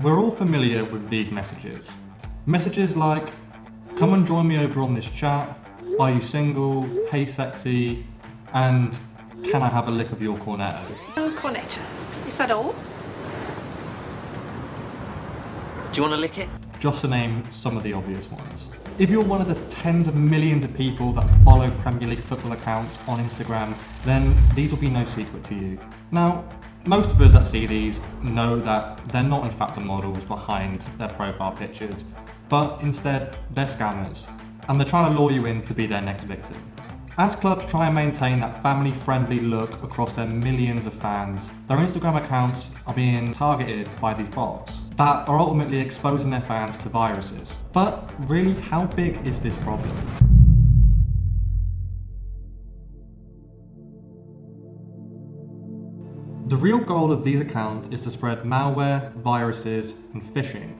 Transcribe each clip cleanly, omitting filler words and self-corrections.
We're all familiar with these messages. Messages like, come and join me over on this chat, are you single, hey sexy, and can I have a lick of your cornetto? Cornetto. Is that all? Do you want to lick it? Just to name some of the obvious ones. If you're one of the tens of millions of people that follow Premier League football accounts on Instagram, then these will be no secret to you. Now, most of us that see these know that they're not in fact the models behind their profile pictures, but instead they're scammers, and they're trying to lure you in to be their next victim. As clubs try and maintain that family-friendly look across their millions of fans, their Instagram accounts are being targeted by these bots that are ultimately exposing their fans to viruses. But really, how big is this problem? The real goal of these accounts is to spread malware, viruses, and phishing,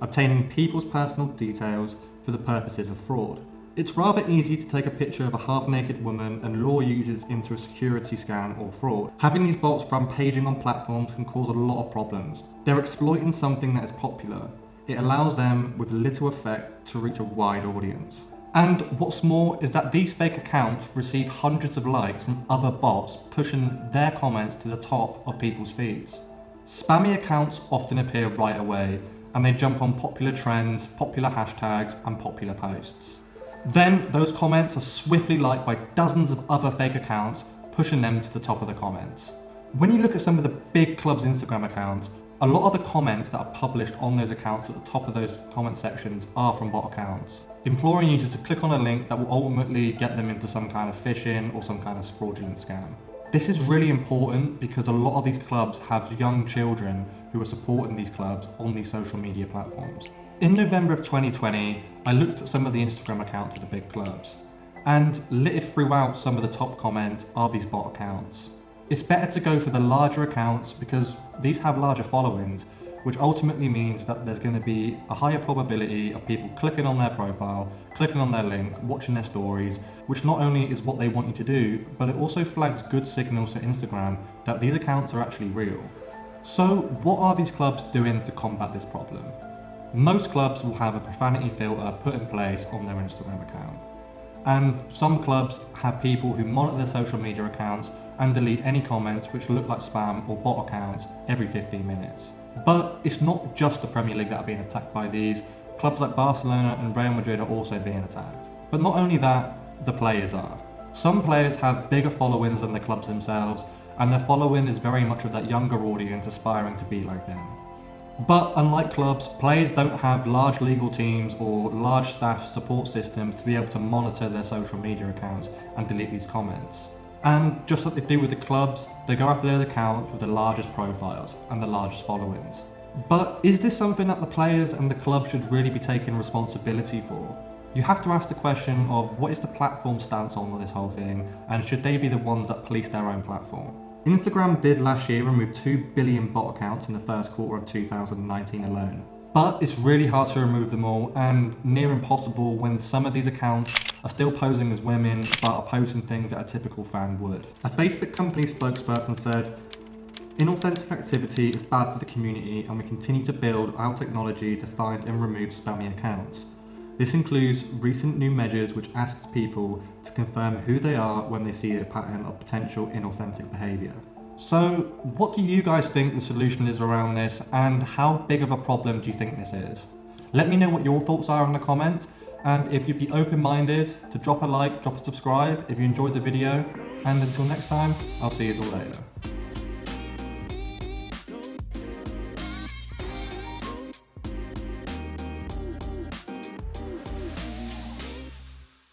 obtaining people's personal details for the purposes of fraud. It's rather easy to take a picture of a half-naked woman and lure users into a security scan or fraud. Having these bots rampaging on platforms can cause a lot of problems. They're exploiting something that is popular. It allows them, with little effect, to reach a wide audience. And what's more is that these fake accounts receive hundreds of likes from other bots pushing their comments to the top of people's feeds. Spammy accounts often appear right away, and they jump on popular trends, popular hashtags, and popular posts. Then those comments are swiftly liked by dozens of other fake accounts, pushing them to the top of the comments. When you look at some of the big clubs' Instagram accounts, a lot of the comments that are published on those accounts at the top of those comment sections are from bot accounts, imploring users to click on a link that will ultimately get them into some kind of phishing or some kind of fraudulent scam. This is really important because a lot of these clubs have young children who are supporting these clubs on these social media platforms. In November of 2020, I looked at some of the Instagram accounts of the big clubs, and littered throughout some of the top comments are these bot accounts. It's better to go for the larger accounts because these have larger followings, which ultimately means that there's going to be a higher probability of people clicking on their profile, clicking on their link, watching their stories, which not only is what they want you to do, but it also flags good signals to Instagram that these accounts are actually real. So what are these clubs doing to combat this problem? Most clubs will have a profanity filter put in place on their Instagram account. And some clubs have people who monitor their social media accounts and delete any comments which look like spam or bot accounts every 15 minutes. But it's not just the Premier League that are being attacked by these. Clubs like Barcelona and Real Madrid are also being attacked. But not only that, the players are. Some players have bigger followings than the clubs themselves, and their following is very much of that younger audience aspiring to be like them. But unlike clubs, players don't have large legal teams or large staff support systems to be able to monitor their social media accounts and delete these comments. And just like they do with the clubs, they go after their accounts with the largest profiles and the largest followings. But is this something that the players and the club should really be taking responsibility for? You have to ask the question of what is the platform stance on this whole thing, and should they be the ones that police their own platform? Instagram did last year remove 2 billion bot accounts in the first quarter of 2019 alone. But it's really hard to remove them all, and near impossible when some of these accounts are still posing as women but are posting things that a typical fan would. A Facebook company spokesperson said, "Inauthentic activity is bad for the community, and we continue to build our technology to find and remove spammy accounts. This includes recent new measures which asks people to confirm who they are when they see a pattern of potential inauthentic behaviour." So, what do you guys think the solution is around this, and how big of a problem do you think this is? Let me know what your thoughts are in the comments, and if you'd be open-minded to drop a like, drop a subscribe if you enjoyed the video, and until next time, I'll see you all later.